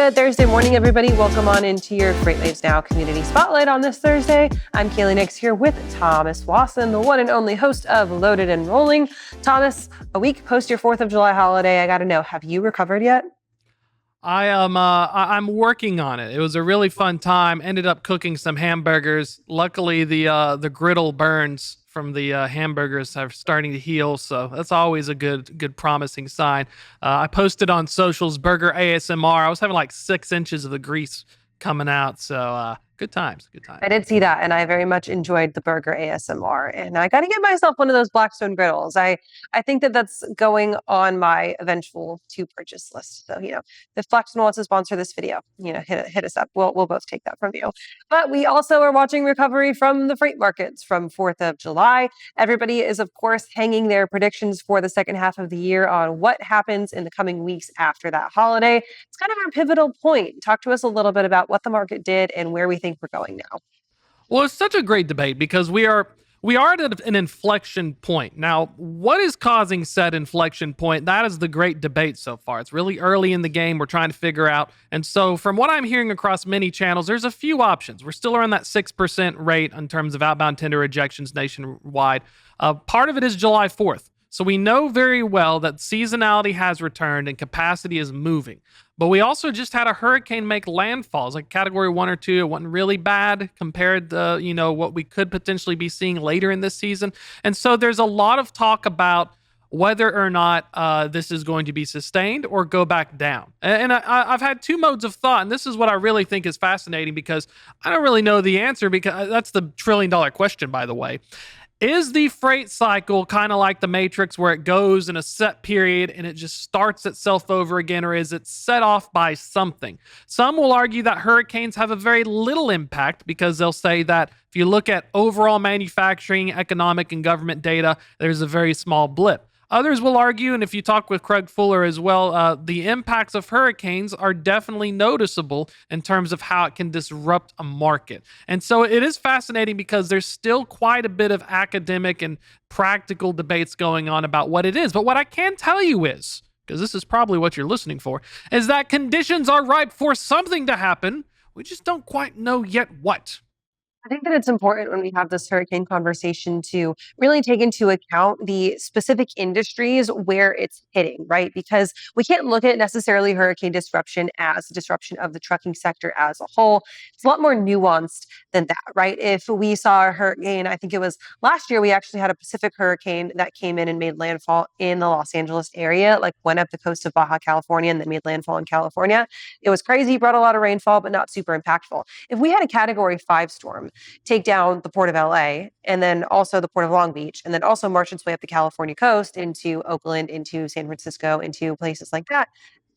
Good Thursday morning, everybody. Welcome on into your FreightWaves Now Community Spotlight on this Thursday. I'm Kaylee Nix here with Thomas Wasson, the one and only host of Loaded and Rolling. Thomas, a week post your 4th of July holiday, I got to know, have you recovered yet? I am. I'm working on it. It was a really fun time. Ended up cooking some hamburgers. Luckily, the griddle burns from the hamburgers are starting to heal, so that's always a good promising sign. I posted on socials burger ASMR. I was having like 6 inches of the grease coming out, so good times. Good times. I did see that, and I very much enjoyed the burger ASMR. And I got to get myself one of those Blackstone griddles. I think that that's going on my eventual to purchase list. So, if Blackstone wants to sponsor this video, hit us up. We'll both take that from you. But we also are watching recovery from the freight markets from 4th of July. Everybody is, of course, hanging their predictions for the second half of the year on what happens in the coming weeks after that holiday. It's kind of our pivotal point. Talk to us a little bit about what the market did and where we think we're going now. Well, it's such a great debate because we are at an inflection point. Now, what is causing said inflection point? That is the great debate so far. It's really early in the game. We're trying to figure out. And so from what I'm hearing across many channels, there's a few options. We're still around that 6% rate in terms of outbound tender rejections nationwide. Part of it is July 4th. So we know very well that seasonality has returned and capacity is moving. But we also just had a hurricane make landfall. It's like category 1 or 2. It wasn't really bad compared to, what we could potentially be seeing later in this season. And so there's a lot of talk about whether or not this is going to be sustained or go back down. And I've had two modes of thought, and this is what I really think is fascinating because I don't really know the answer, because that's the $1 trillion question, by the way. Is the freight cycle kind of like the Matrix, where it goes in a set period and it just starts itself over again, or is it set off by something? Some will argue that hurricanes have a very little impact because they'll say that if you look at overall manufacturing, economic, and government data, there's a very small blip. Others will argue, and if you talk with Craig Fuller as well, the impacts of hurricanes are definitely noticeable in terms of how it can disrupt a market. And so it is fascinating because there's still quite a bit of academic and practical debates going on about what it is. But what I can tell you is, because this is probably what you're listening for, is that conditions are ripe for something to happen. We just don't quite know yet what. I think that it's important when we have this hurricane conversation to really take into account the specific industries where it's hitting, right? Because we can't look at necessarily hurricane disruption as disruption of the trucking sector as a whole. It's a lot more nuanced than that, right? If we saw a hurricane, I think it was last year, we actually had a Pacific hurricane that came in and made landfall in the Los Angeles area, like went up the coast of Baja California and then made landfall in California. It was crazy, brought a lot of rainfall, but not super impactful. If we had a category 5 storm take down the port of LA and then also the port of Long Beach and then also march its way up the California coast into Oakland, into San Francisco, into places like that,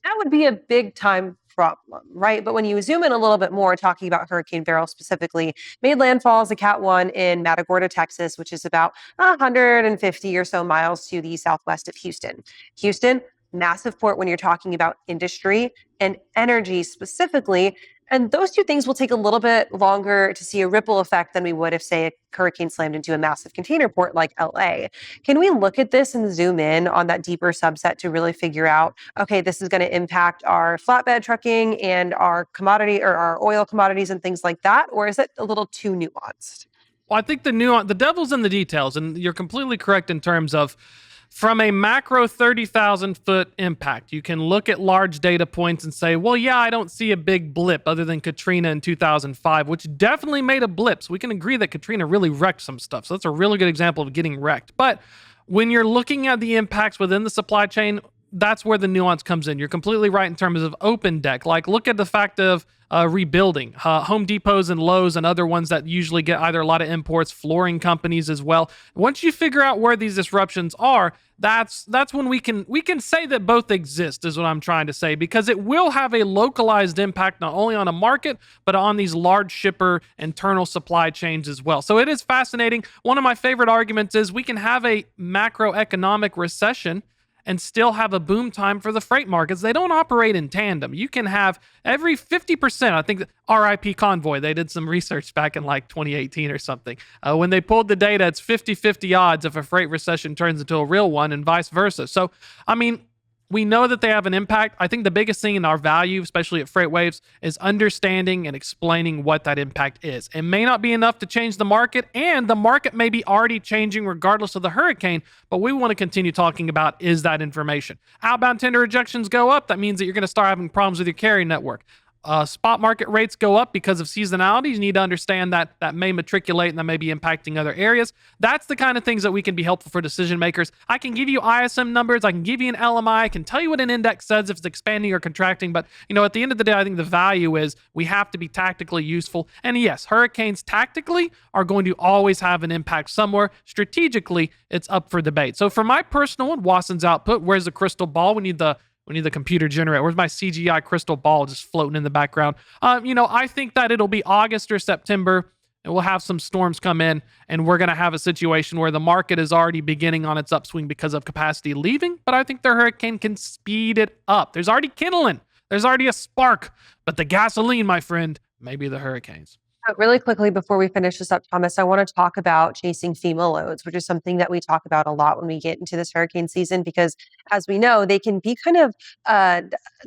that would be a big time problem, right? But when you zoom in a little bit more, talking about Hurricane Beryl specifically, made landfall as a Cat 1 in Matagorda, Texas, which is about 150 or so miles to the southwest of Houston. Houston, massive port when you're talking about industry and energy specifically. And those two things will take a little bit longer to see a ripple effect than we would if, say, a hurricane slammed into a massive container port like LA. Can we look at this and zoom in on that deeper subset to really figure out, okay, this is going to impact our flatbed trucking and our commodity or our oil commodities and things like that? Or is it a little too nuanced? Well, I think the devil's in the details, and you're completely correct in terms of from a macro 30,000 foot impact, you can look at large data points and say, well, yeah, I don't see a big blip other than Katrina in 2005, which definitely made a blip. So we can agree that Katrina really wrecked some stuff. So that's a really good example of getting wrecked. But when you're looking at the impacts within the supply chain, that's where the nuance comes in. You're completely right in terms of open deck. Like, look at the fact of rebuilding. Home Depots and Lowe's and other ones that usually get either a lot of imports, flooring companies as well. Once you figure out where these disruptions are, that's when we can say that both exist, is what I'm trying to say, because it will have a localized impact not only on a market, but on these large shipper internal supply chains as well. So it is fascinating. One of my favorite arguments is we can have a macroeconomic recession and still have a boom time for the freight markets. They don't operate in tandem. You can have every 50%. I think RIP Convoy, they did some research back in like 2018 or something. When they pulled the data, it's 50-50 odds if a freight recession turns into a real one and vice versa. So, I mean, We know that they have an impact. I think the biggest thing in our value, especially at FreightWaves, is understanding and explaining what that impact is. It may not be enough to change the market, and the market may be already changing regardless of the hurricane, but we want to continue talking about is that information. Outbound tender rejections go up. That means that you're going to start having problems with your carrier network. Spot market rates go up because of seasonality. You need to understand that that may matriculate and that may be impacting other areas. That's the kind of things that we can be helpful for decision makers. I can give you ISM numbers. I can give you an LMI. I can tell you what an index says if it's expanding or contracting. But, at the end of the day, I think the value is we have to be tactically useful. And yes, hurricanes tactically are going to always have an impact somewhere. Strategically, it's up for debate. So for my personal one, Wasson's output, where's the crystal ball? We need the computer generator. Where's my CGI crystal ball just floating in the background? I think that it'll be August or September, and we'll have some storms come in, and we're going to have a situation where the market is already beginning on its upswing because of capacity leaving, but I think the hurricane can speed it up. There's already kindling. There's already a spark, but the gasoline, my friend, may be the hurricanes. Really quickly before we finish this up, Thomas, I want to talk about chasing FEMA loads, which is something that we talk about a lot when we get into this hurricane season, because as we know, they can be kind of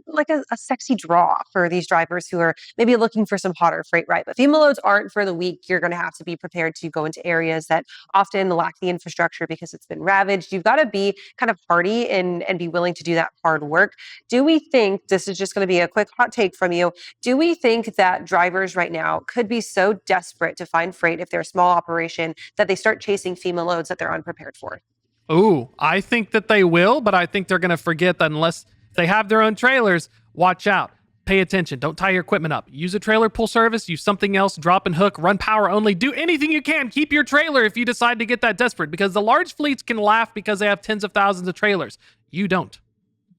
like a sexy draw for these drivers who are maybe looking for some hotter freight, right? But FEMA loads aren't for the weak. You're going to have to be prepared to go into areas that often lack the infrastructure because it's been ravaged. You've got to be kind of hardy and be willing to do that hard work. Do we think, this is just going to be a quick hot take from you, do we think that drivers right now could be so desperate to find freight if they're a small operation that they start chasing FEMA loads that they're unprepared for? Ooh, I think that they will, but I think they're going to forget that unless they have their own trailers, watch out. Pay attention. Don't tie your equipment up. Use a trailer pull service. Use something else. Drop and hook. Run power only. Do anything you can. Keep your trailer if you decide to get that desperate, because the large fleets can laugh because they have tens of thousands of trailers. You don't.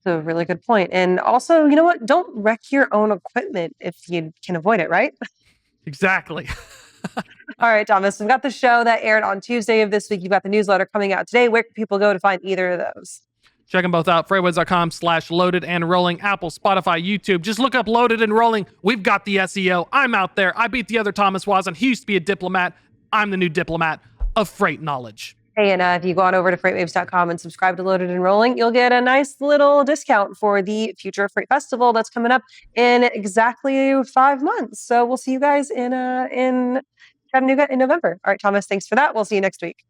That's a really good point. And also, you know what? Don't wreck your own equipment if you can avoid it, right? Exactly. All right, Thomas, we've got the show that aired on Tuesday of this week. You've got the newsletter coming out today. Where can people go to find either of those? Check them both out. FreightWaves.com/loaded and rolling. Apple, Spotify, YouTube. Just look up Loaded and Rolling. We've got the SEO. I'm out there. I beat the other Thomas Wasson. He used to be a diplomat. I'm the new diplomat of freight knowledge. Hey, and if you go on over to FreightWaves.com and subscribe to Loaded and Rolling, you'll get a nice little discount for the Future of Freight Festival that's coming up in exactly 5 months. So we'll see you guys in Chattanooga in November. All right, Thomas, thanks for that. We'll see you next week.